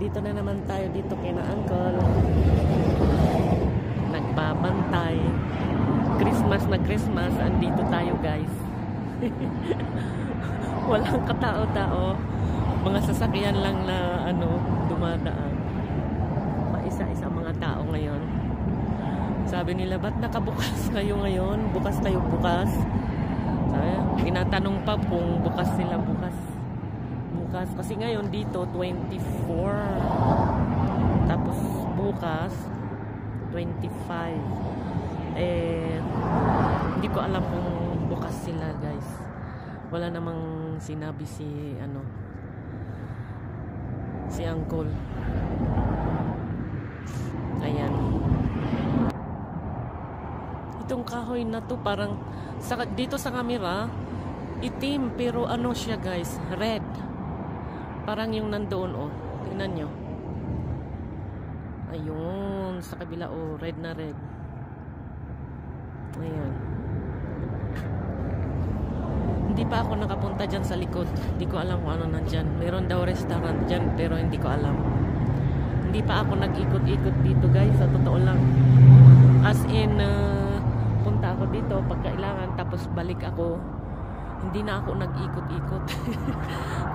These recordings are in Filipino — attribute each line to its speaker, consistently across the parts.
Speaker 1: Nandito na naman tayo dito kina Uncle. Nagbabantay. Christmas na Christmas. Andito tayo guys. Walang katao-tao. Mga sasakyan lang na dumadaan. Paisa-isa mga tao ngayon. Sabi nila, ba't nakabukas kayo ngayon? Bukas kayo bukas. Tinatanong pa kung bukas sila bukas. Kasi ngayon dito 24, tapos bukas 25. Hindi ko alam kung bukas sila guys. Wala namang sinabi si Uncle. Ayan, itong kahoy na to parang dito sa camera itim, pero siya guys, red. Parang yung nandoon, tingnan nyo. Ayun, sa kabila, red na red. Ayan. Hindi pa ako nakapunta dyan sa likod. Hindi ko alam kung ano nandyan. Meron daw restaurant dyan, pero hindi ko alam. Hindi pa ako nag-ikot-ikot dito guys, sa totoo lang. As in, punta ako dito pag kailangan, tapos balik ako. Hindi na ako nag-ikot-ikot.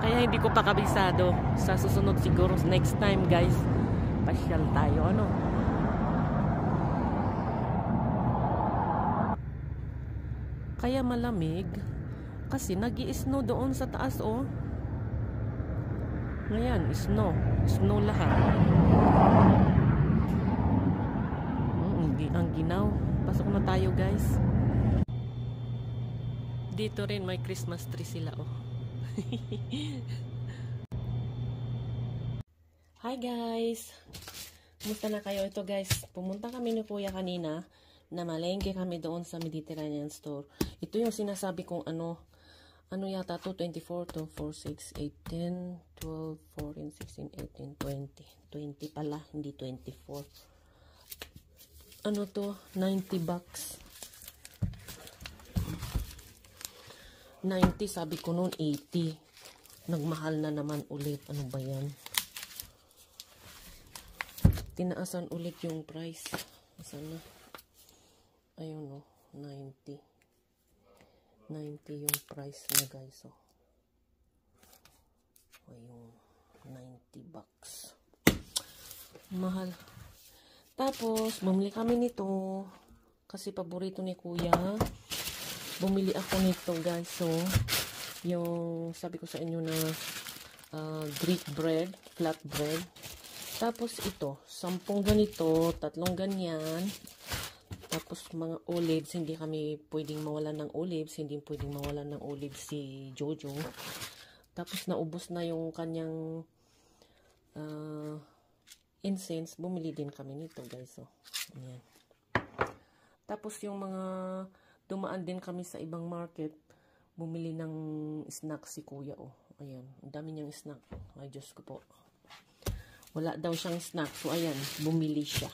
Speaker 1: Kaya hindi ko pa kabisado. Sa susunod siguro, next time guys, pasyal tayo, Kaya malamig kasi nag-i-snow doon sa taas, Ngayon, snow lahat. Ang ginaw. Pasok na tayo guys. Dito rin may Christmas tree sila, Hi guys! Kumusta na kayo? Ito guys, pumunta kami ni Kuya kanina. Namalengke kami doon sa Mediterranean store. Ito yung sinasabi kong ano yata to, 24 to 4, 6, 8, 10, 12, 14, 16, 18, 20. 20 pala, hindi 24. Ano to? 90 bucks. 90, sabi ko noon 80. Nagmahal na naman ulit. Ano ba yan? Tinaasan ulit yung price. Sana. Ayun 90. 90 yung price na guys. Ayun. 90 bucks. Mahal. Tapos, bumili kami nito. Kasi paborito ni Kuya. Bumili ako nito guys. So, yung sabi ko sa inyo na Greek bread, flat bread. Tapos ito, 10 ganito, 3 ganyan. Tapos mga olives, hindi kami pwedeng mawalan ng olives. Hindi pwedeng mawalan ng olives si Jojo. Tapos naubos na yung kanyang incense. Bumili din kami nito guys. So, ayan. Tapos yung mga dumaan din kami sa ibang market, bumili ng snack si Kuya, Ayan, ang dami niyang snack. Ay, Diyos ko po. Wala daw siyang snack. So, ayan, bumili siya.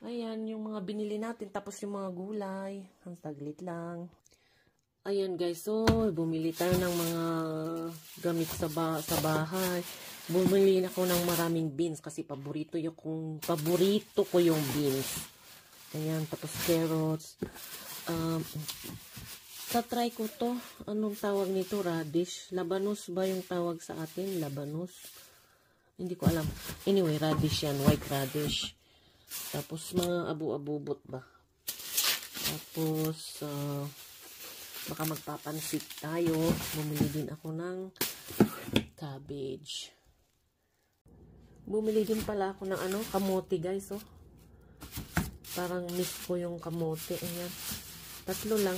Speaker 1: Ayan, yung mga binili natin. Tapos yung mga gulay. Ang taglit lang. Ayan, guys. So, bumili tayo ng mga gamit sa bahay. Bumili ako ng maraming beans kasi paborito ko yung beans. Ayan, tapos carrots. Tatry ko to. Anong tawag nito? Radish. Labanos ba yung tawag sa atin? Labanos. Hindi ko alam. Anyway, radish yan. White radish. Tapos mga abu-abubot ba? Tapos, baka magpapansit tayo. Bumili din ako ng cabbage. Bumili din pala ako ng kamote guys, Parang miss ko yung kamote. Ayan. 3 lang.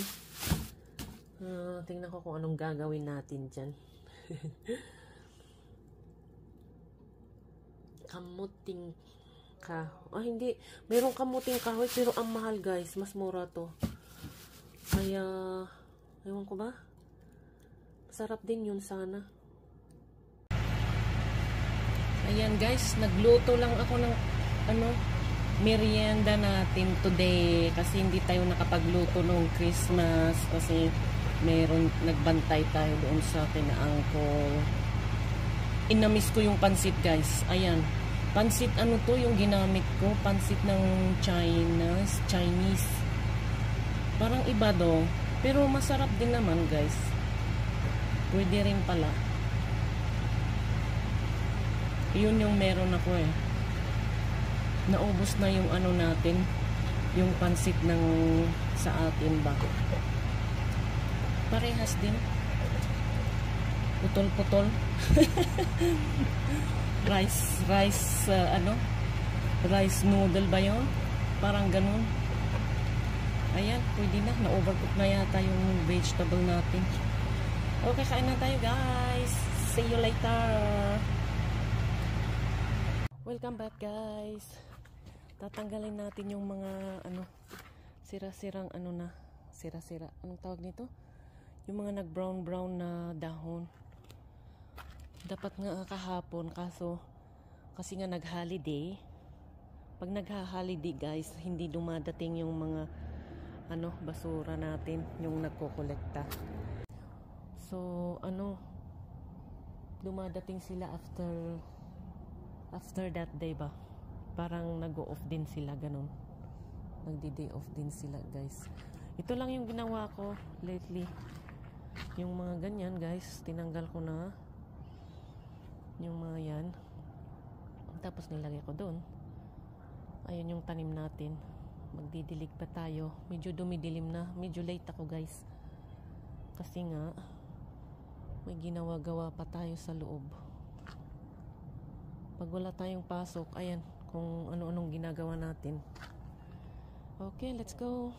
Speaker 1: Tingnan ko kung anong gagawin natin dyan. Kamuting hindi. Mayroong kamuting kahoy pero ang mahal guys. Mas mura to. Kaya, ewan ko ba? Sarap din yun sana. Ayan guys. Nagluto lang ako ng merienda natin today kasi hindi tayo nakapagluto noong Christmas kasi nagbantay tayo doon sa kina Uncle. inamis ko yung pansit, guys. Ayan. Pansit, ano to yung ginamit ko? Pansit ng Chinese. Parang iba do. Pero masarap din naman, guys. Pwede rin pala. Yun yung meron ako eh. Naubos na yung ano natin. Yung pansit ng sa atin ba. Parehas din. Putol-putol. rice noodle ba yun? Parang ganun. Ayan, pwede na. Na-overcook na yata yung vegetable natin. Okay, kain na tayo, guys. See you later. Welcome back, guys. Tatanggalin natin yung mga sira-sirang sira-sira. Anong tawag nito? Yung mga nag-brown na dahon. Dapat nga kahapon, kasi nga nag-holiday. Pag nag-holiday, guys, hindi dumadating yung mga basura natin, yung nagkokolekta. So, dumadating sila after that day ba? Parang nag-off din sila, ganun. Nagdi-day off din sila, guys. Ito lang yung ginawa ko lately. Yung mga ganyan, guys, tinanggal ko na. Yung mga yan. Tapos nilagay ko doon. Ayun yung tanim natin. Magdidilig pa tayo. Medyo dumidilim na. Medyo late ako, guys. Kasi nga, may ginawa-gawa pa tayo sa loob. Pag wala tayong pasok, ayan, kung ano-anong ginagawa natin. Okay, let's go.